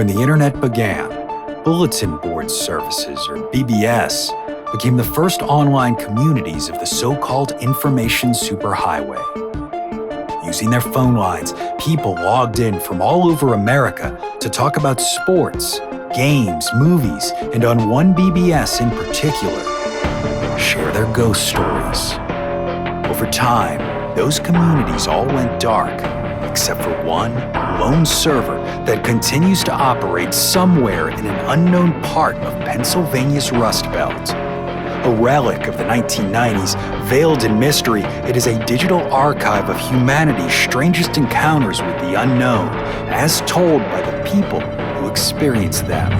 When the internet began, bulletin board services, or BBS, became the first online communities of the so-called information superhighway. Using their phone lines, people logged in from all over America to talk about sports, games, movies, and on one BBS in particular, share their ghost stories. Over time, those communities all went dark, except for one lone server that continues to operate somewhere in an unknown part of Pennsylvania's Rust Belt. A relic of the 1990s, veiled in mystery, it is a digital archive of humanity's strangest encounters with the unknown, as told by the people who experienced them.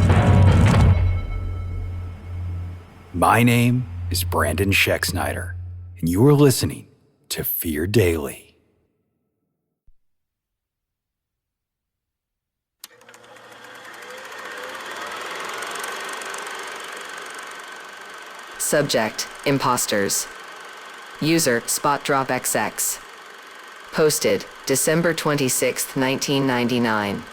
My name is Brandon Schexnayder, and you are listening to Fear Daily. Subject: Imposters. User: SpotDropXX. Posted December 26, 1999.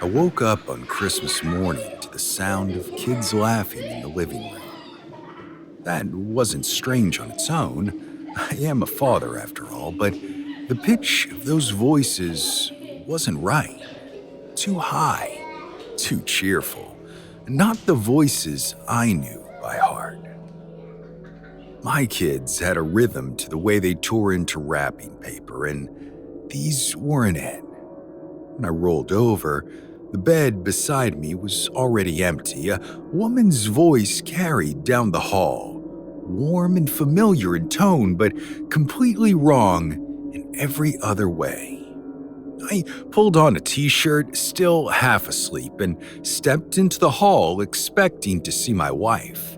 I woke up on Christmas morning to the sound of kids laughing in the living room. That wasn't strange on its own. I am a father after all, but the pitch of those voices wasn't right. Too high, too cheerful. Not the voices I knew by heart. My kids had a rhythm to the way they tore into wrapping paper, and these weren't it. When I rolled over, the bed beside me was already empty. A woman's voice carried down the hall, warm and familiar in tone, but completely wrong in every other way. I pulled on a t-shirt, still half asleep, and stepped into the hall expecting to see my wife.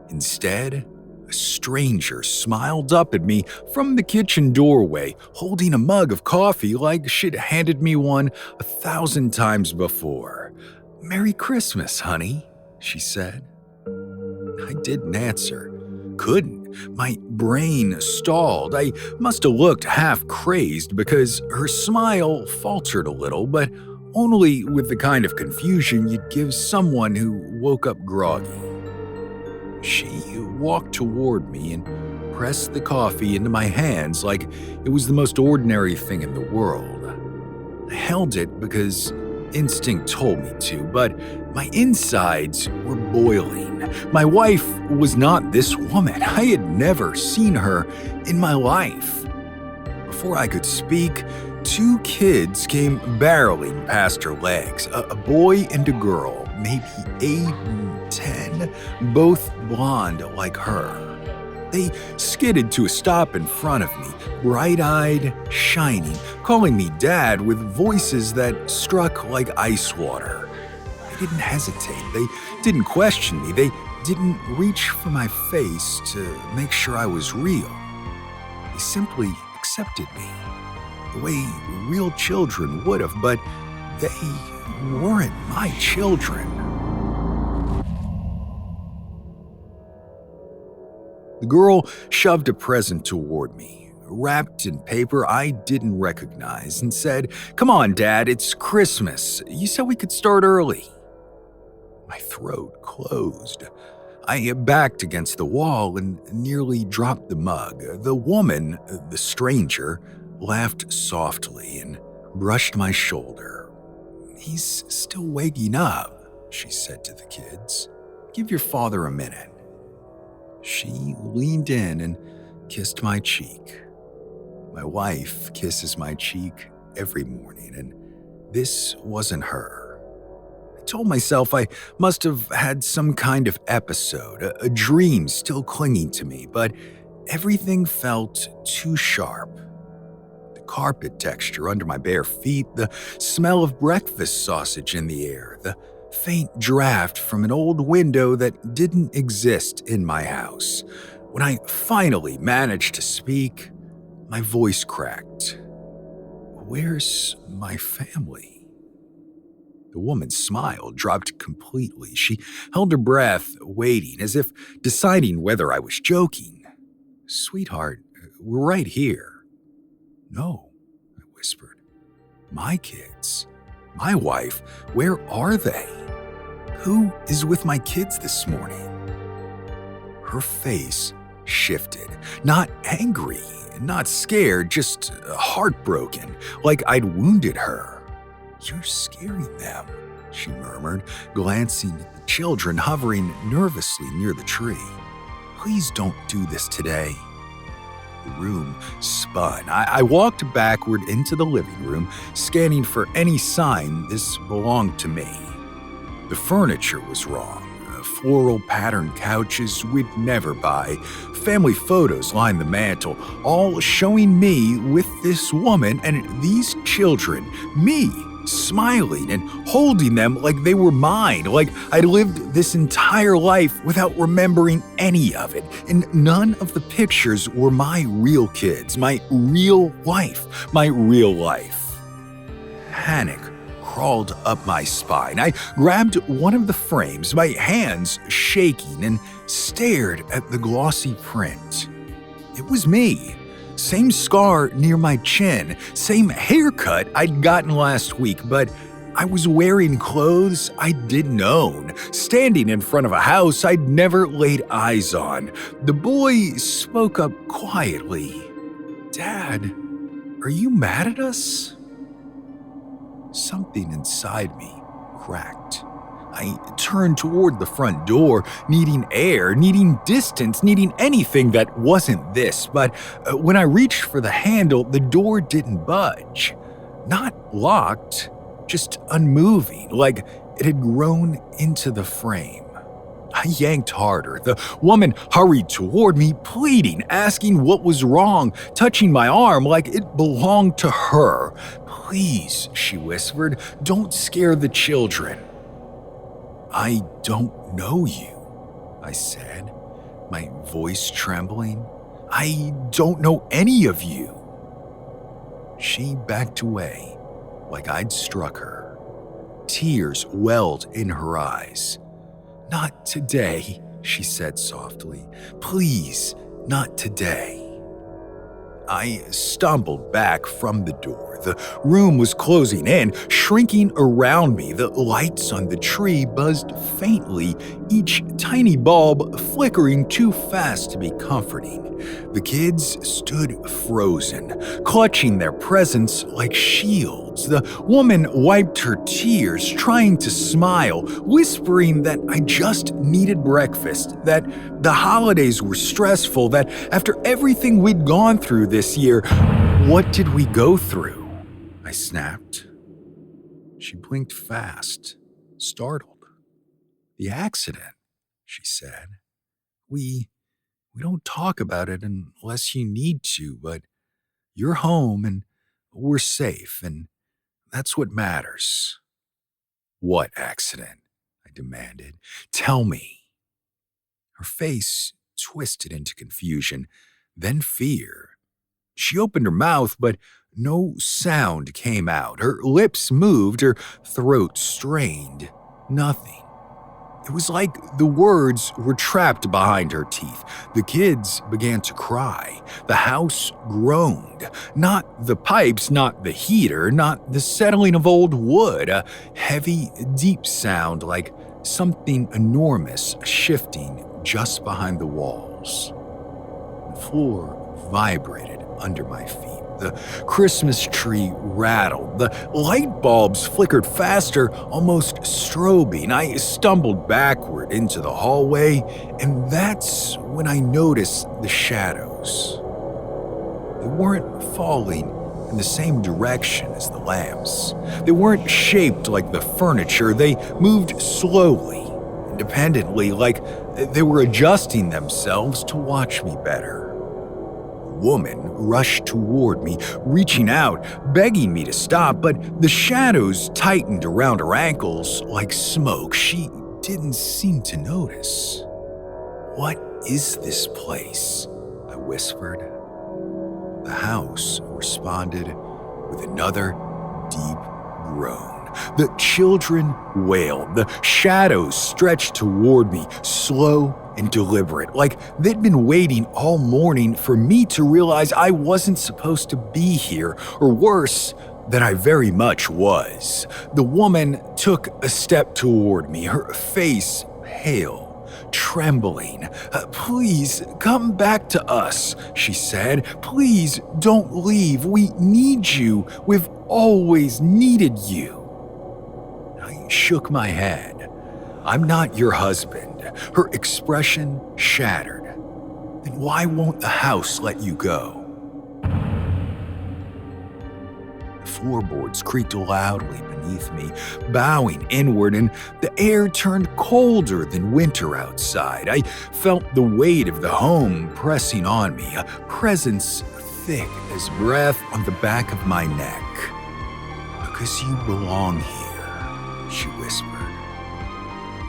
Instead, a stranger smiled up at me from the kitchen doorway, holding a mug of coffee like she'd handed me one 1,000 times before. "Merry Christmas, honey," she said. I didn't answer. Couldn't. My brain stalled. I must have looked half crazed because her smile faltered a little, but only with the kind of confusion you'd give someone who woke up groggy. She walked toward me and pressed the coffee into my hands like it was the most ordinary thing in the world. I held it because instinct told me to, but my insides were boiling. My wife was not this woman. I had never seen her in my life. Before I could speak, two kids came barreling past her legs, a boy and a girl, maybe 8 and 10, both blonde like her. They skidded to a stop in front of me, bright-eyed, shining, calling me Dad with voices that struck like ice water. They didn't hesitate. They didn't question me. They didn't reach for my face to make sure I was real. They simply accepted me, the way real children would have, but they weren't my children. The girl shoved a present toward me, wrapped in paper I didn't recognize, and said, "Come on, Dad, it's Christmas. You said we could start early." My throat closed. I backed against the wall and nearly dropped the mug. The woman, the stranger, laughed softly and brushed my shoulder. "He's still waking up," she said to the kids. "Give your father a minute." She leaned in and kissed my cheek. My wife kisses my cheek every morning, and this wasn't her. I told myself I must have had some kind of episode, a dream still clinging to me, but everything felt too sharp. The carpet texture under my bare feet, the smell of breakfast sausage in the air, the faint draft from an old window that didn't exist in my house. When I finally managed to speak, my voice cracked. "Where's my family?" The woman's smile dropped completely. She held her breath, waiting, as if deciding whether I was joking. Sweetheart, we're right here. No, I whispered. My kids, my wife, where are they? Who is with my kids this morning? Her face shifted, not angry, not scared, just heartbroken, like I'd wounded her. You're scaring them, she murmured, glancing at the children hovering nervously near the tree. Please don't do this today. The room spun. I walked backward into the living room, scanning for any sign this belonged to me. The furniture was wrong. Floral patterned couches we'd never buy. Family photos lined the mantel, all showing me with this woman and these children. Me, smiling and holding them like they were mine, like I'd lived this entire life without remembering any of it. And none of the pictures were my real kids, my real wife, my real life. Panic crawled up my spine. I grabbed one of the frames, my hands shaking, and stared at the glossy print. It was me. Same scar near my chin, same haircut I'd gotten last week, but I was wearing clothes I didn't own, standing in front of a house I'd never laid eyes on. The boy spoke up quietly. Dad, are you mad at us? Something inside me cracked. I turned toward the front door, needing air, needing distance, needing anything that wasn't this. But when I reached for the handle, the door didn't budge. Not locked, just unmoving, like it had grown into the frame. I yanked harder. The woman hurried toward me, pleading, asking what was wrong, touching my arm like it belonged to her. Please, she whispered, don't scare the children. I don't know you, I said, my voice trembling. I don't know any of you. She backed away like I'd struck her. Tears welled in her eyes. Not today, she said softly. Please, not today. I stumbled back from the door. The room was closing in, shrinking around me. The lights on the tree buzzed faintly, each tiny bulb flickering too fast to be comforting. The kids stood frozen, clutching their presents like shields. The woman wiped her tears, trying to smile, whispering that I just needed breakfast, that the holidays were stressful, that after everything we'd gone through this year, what did we go through? I snapped. She blinked fast, startled. The accident, she said. We don't talk about it unless you need to, but you're home and we're safe, and that's what matters. What accident? I demanded. Tell me. Her face twisted into confusion, then fear. She opened her mouth, but no sound came out. Her lips moved, her throat strained. Nothing. It was like the words were trapped behind her teeth. The kids began to cry. The house groaned. Not the pipes, not the heater, not the settling of old wood. A heavy, deep sound like something enormous shifting just behind the walls. The floor vibrated under my feet. The Christmas tree rattled. The light bulbs flickered faster, almost strobing. I stumbled backward into the hallway, and that's when I noticed the shadows. They weren't falling in the same direction as the lamps. They weren't shaped like the furniture. They moved slowly, independently, like they were adjusting themselves to watch me better. Woman rushed toward me, reaching out, begging me to stop, but the shadows tightened around her ankles like smoke. She didn't seem to notice. What is this place? I whispered. The house responded with another deep groan. The children wailed. The shadows stretched toward me, slow and deliberate, like they'd been waiting all morning for me to realize I wasn't supposed to be here, or worse, that I very much was. The woman took a step toward me, her face pale, trembling. "Please, come back to us," she said. "Please, don't leave. We need you. We've always needed you." I shook my head. "I'm not your husband." Her expression shattered. "Then why won't the house let you go?" The floorboards creaked loudly beneath me, bowing inward, and the air turned colder than winter outside. I felt the weight of the home pressing on me, a presence thick as breath on the back of my neck. "Because you belong here," she whispered.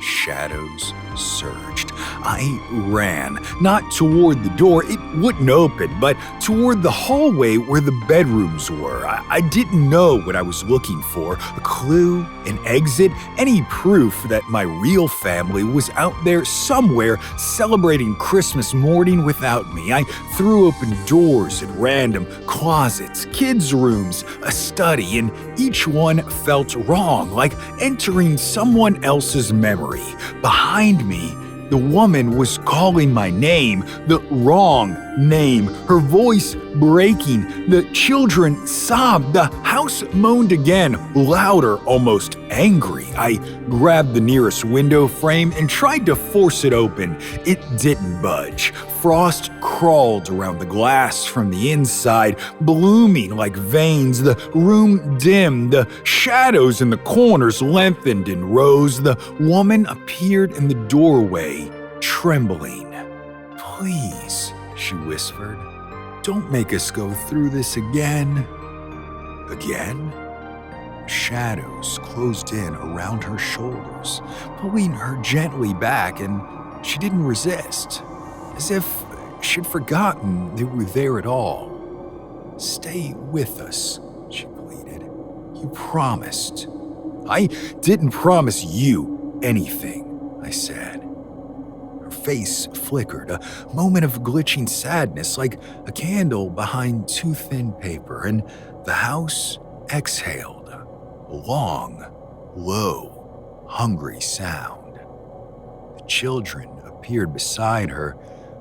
Shadows surged. I ran, not toward the door, it wouldn't open, but toward the hallway where the bedrooms were. I didn't know what I was looking for, a clue, an exit, any proof that my real family was out there somewhere celebrating Christmas morning without me. I threw open doors at random, closets, kids' rooms, a study, and each one felt wrong, like entering someone else's memory. Behind me, the woman was calling my name, the wrong name, her voice breaking. The children sobbed. The house moaned again, louder, almost angry. I grabbed the nearest window frame and tried to force it open. It didn't budge. Frost crawled around the glass from the inside, blooming like veins. The room dimmed. The shadows in the corners lengthened and rose. The woman appeared in the doorway, trembling. "Please," she whispered, "don't make us go through this again." Again? Shadows closed in around her shoulders, pulling her gently back, and she didn't resist, as if she'd forgotten they were there at all. "Stay with us," she pleaded. "You promised." "I didn't promise you anything," I said. Her face flickered, a moment of glitching sadness like a candle behind too thin paper, and the house exhaled. A long, low, hungry sound. The children appeared beside her,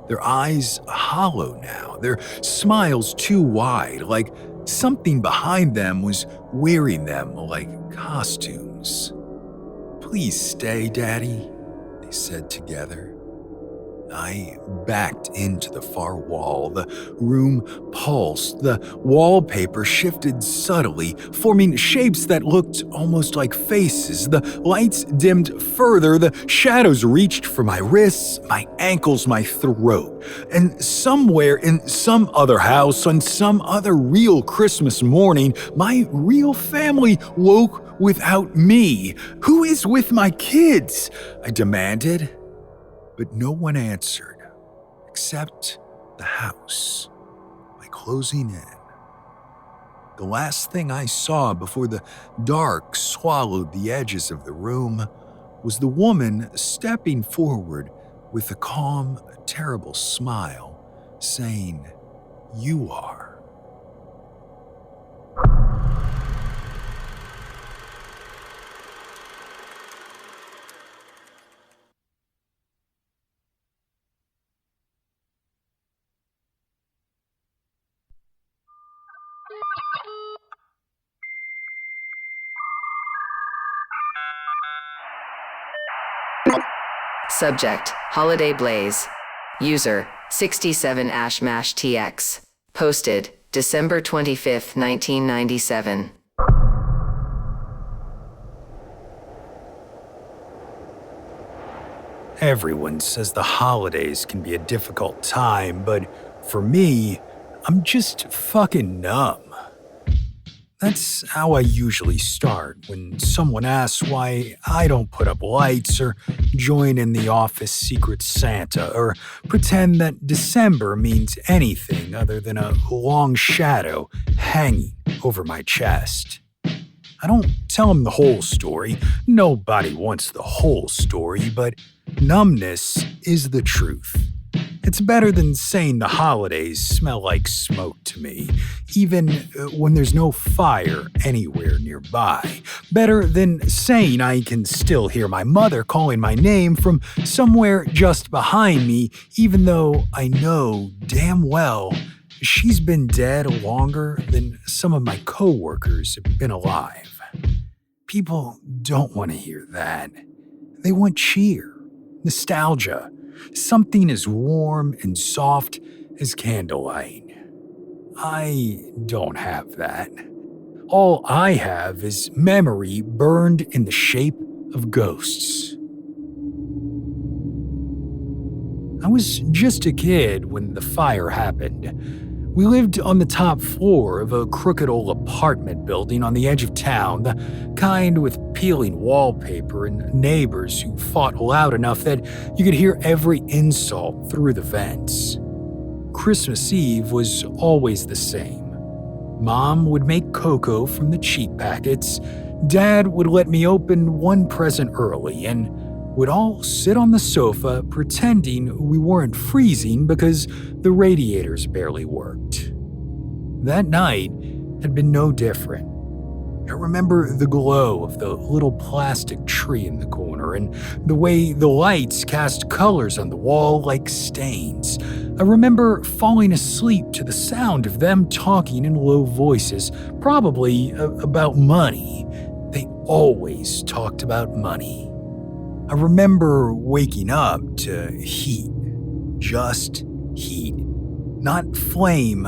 their eyes hollow now, their smiles too wide, like something behind them was wearing them like costumes. "Please stay, Daddy," they said together. I backed into the far wall. The room pulsed. The wallpaper shifted subtly, forming shapes that looked almost like faces. The lights dimmed further. The shadows reached for my wrists, my ankles, my throat. And somewhere in some other house, on some other real Christmas morning, my real family woke without me. "Who is with my kids?" I demanded. But no one answered, except the house, by closing in. The last thing I saw before the dark swallowed the edges of the room was the woman stepping forward with a calm, terrible smile, saying, "You are." Subject: Holiday Blaze. User: 67ashmashtx. Posted December 25th, 1997. Everyone says the holidays can be a difficult time, but for me, I'm just fucking numb. That's how I usually start when someone asks why I don't put up lights or join in the office Secret Santa or pretend that December means anything other than a long shadow hanging over my chest. I don't tell them the whole story. Nobody wants the whole story, but numbness is the truth. It's better than saying the holidays smell like smoke to me, even when there's no fire anywhere nearby. Better than saying I can still hear my mother calling my name from somewhere just behind me, even though I know damn well she's been dead longer than some of my coworkers have been alive. People don't want to hear that. They want cheer, nostalgia, something as warm and soft as candlelight. I don't have that. All I have is memory burned in the shape of ghosts. I was just a kid when the fire happened. We lived on the top floor of a crooked old apartment building on the edge of town, the kind with peeling wallpaper and neighbors who fought loud enough that you could hear every insult through the vents. Christmas Eve was always the same. Mom would make cocoa from the cheap packets, Dad would let me open one present early, and would all sit on the sofa pretending we weren't freezing because the radiators barely worked. That night had been no different. I remember the glow of the little plastic tree in the corner and the way the lights cast colors on the wall like stains. I remember falling asleep to the sound of them talking in low voices, probably about money. They always talked about money. I remember waking up to heat. Just heat. Not flame,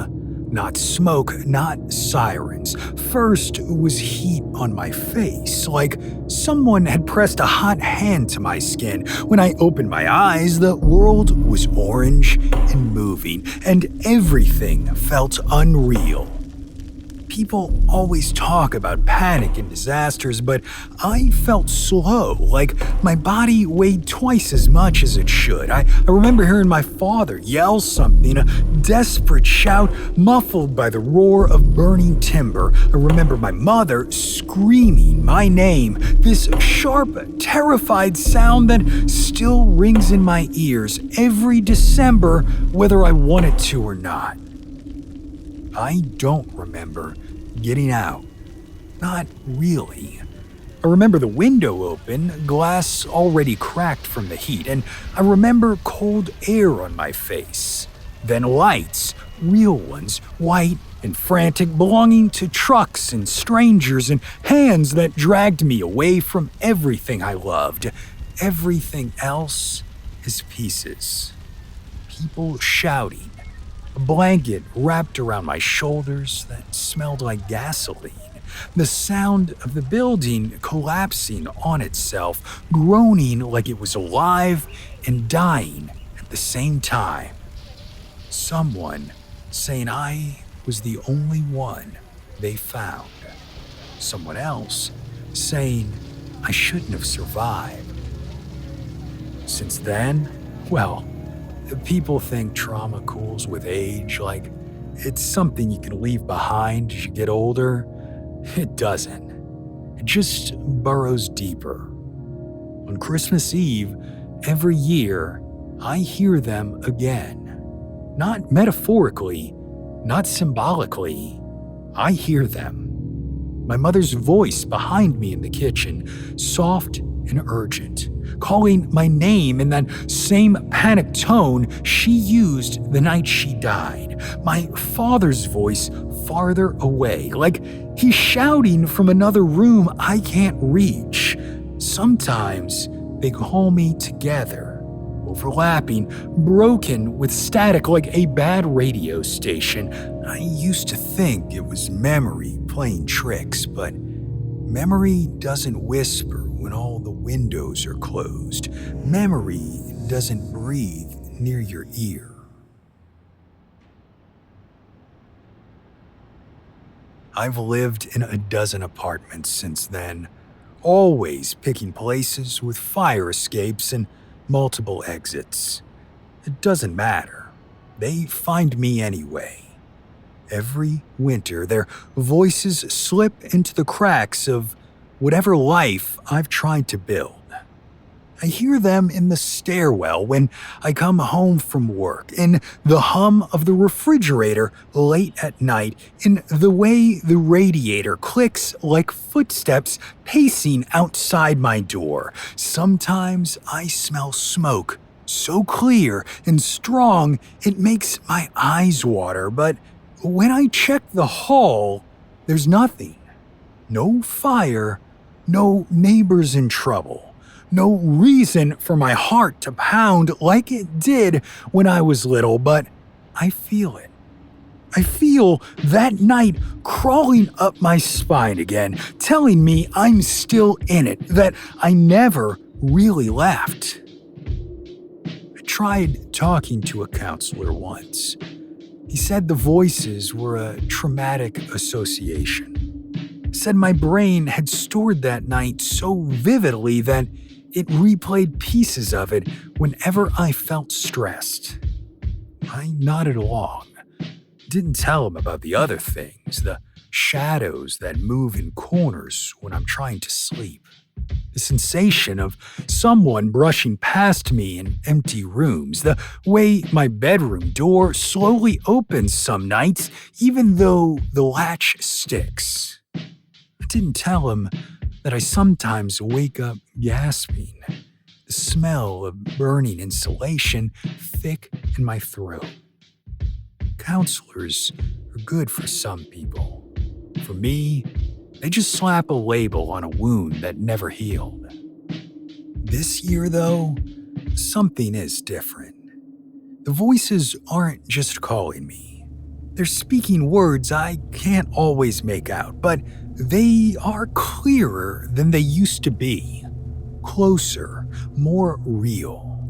not smoke, not sirens. First was heat on my face, like someone had pressed a hot hand to my skin. When I opened my eyes, the world was orange and moving, and everything felt unreal. People always talk about panic and disasters, but I felt slow, like my body weighed twice as much as it should. I remember hearing my father yell something, a desperate shout muffled by the roar of burning timber. I remember my mother screaming my name, this sharp, terrified sound that still rings in my ears every December, whether I want it to or not. I don't remember getting out. Not really. I remember the window open, glass already cracked from the heat, and I remember cold air on my face. Then lights, real ones, white and frantic, belonging to trucks and strangers, and hands that dragged me away from everything I loved. Everything else is pieces. People shouting. A blanket wrapped around my shoulders that smelled like gasoline. The sound of the building collapsing on itself, groaning like it was alive and dying at the same time. Someone saying I was the only one they found. Someone else saying I shouldn't have survived. Since then, well, people think trauma cools with age, like it's something you can leave behind as you get older. It doesn't. It just burrows deeper. On Christmas Eve, every year, I hear them again. Not metaphorically, not symbolically. I hear them. My mother's voice behind me in the kitchen, soft and urgent, calling my name in that same panicked tone she used the night she died. My father's voice farther away, like he's shouting from another room I can't reach. Sometimes they call me together, overlapping, broken with static like a bad radio station. I used to think it was memory playing tricks, but memory doesn't whisper when all the windows are closed. Memory doesn't breathe near your ear. I've lived in a dozen apartments since then, always picking places with fire escapes and multiple exits. It doesn't matter. They find me anyway. Every winter, their voices slip into the cracks of whatever life I've tried to build. I hear them in the stairwell when I come home from work, in the hum of the refrigerator late at night, in the way the radiator clicks like footsteps pacing outside my door. Sometimes I smell smoke so clear and strong it makes my eyes water, but when I check the hall, there's nothing. No fire, no neighbors in trouble. No reason for my heart to pound like it did when I was little, but I feel it. I feel that night crawling up my spine again, telling me I'm still in it, that I never really left. I tried talking to a counselor once. He said the voices were a traumatic association. Said my brain had stored that night so vividly that it replayed pieces of it whenever I felt stressed. I nodded along. Didn't tell him about the other things, the shadows that move in corners when I'm trying to sleep. The sensation of someone brushing past me in empty rooms, the way my bedroom door slowly opens some nights even though the latch sticks. I didn't tell him that I sometimes wake up gasping, the smell of burning insulation thick in my throat. Counselors are good for some people. For me, they just slap a label on a wound that never healed. This year, though, something is different. The voices aren't just calling me. They're speaking words I can't always make out, but they are clearer than they used to be. Closer, more real.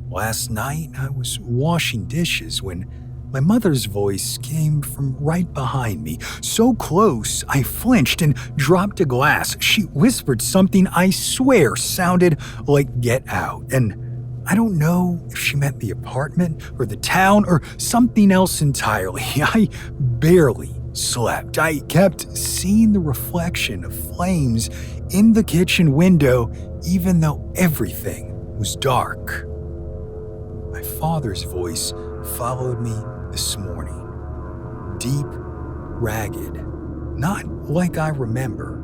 Last night, I was washing dishes when my mother's voice came from right behind me. So close, I flinched and dropped a glass. She whispered something I swear sounded like "get out." And I don't know if she meant the apartment or the town or something else entirely. I barely slept. I kept seeing the reflection of flames in the kitchen window, even though everything was dark. My father's voice followed me this morning. Deep, ragged, not like I remember.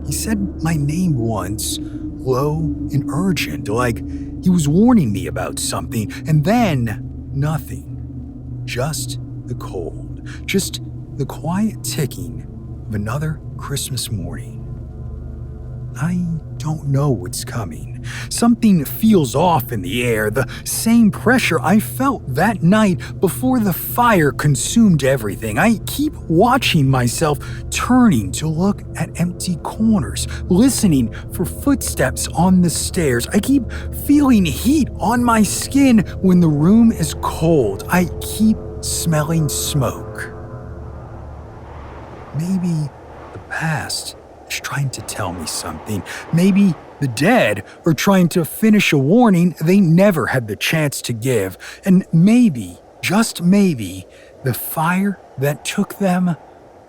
He said my name once, low and urgent, like he was warning me about something, and then nothing. Just the cold, just the quiet ticking of another Christmas morning. I don't know what's coming. Something feels off in the air, the same pressure I felt that night before the fire consumed everything. I keep watching myself turning to look at empty corners, listening for footsteps on the stairs. I keep feeling heat on my skin when the room is cold. I keep smelling smoke. Maybe the past is trying to tell me something. Maybe the dead are trying to finish a warning they never had the chance to give. And maybe, just maybe, the fire that took them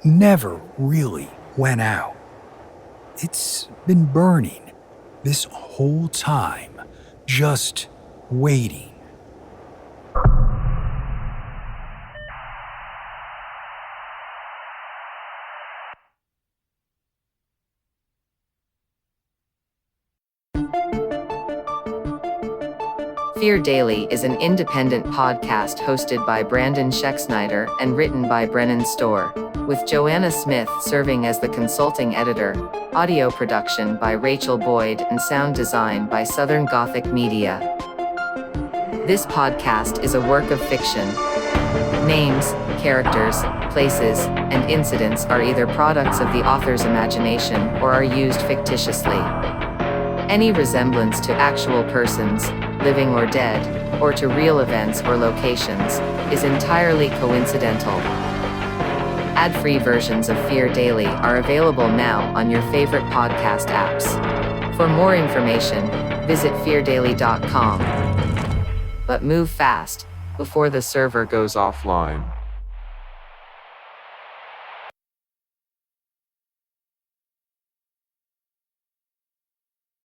never really went out. It's been burning this whole time, just waiting. Fear Daily is an independent podcast hosted by Brandon Schexnayder and written by Brennan Storr, with Joanna Smith serving as the consulting editor, audio production by Rachel Boyd, and sound design by Southern Gothic Media. This podcast is a work of fiction. Names, characters, places, and incidents are either products of the author's imagination or are used fictitiously. Any resemblance to actual persons, living or dead, or to real events or locations, is entirely coincidental. Ad-free versions of Fear Daily are available now on your favorite podcast apps. For more information, visit feardaily.com. But move fast, before the server goes offline.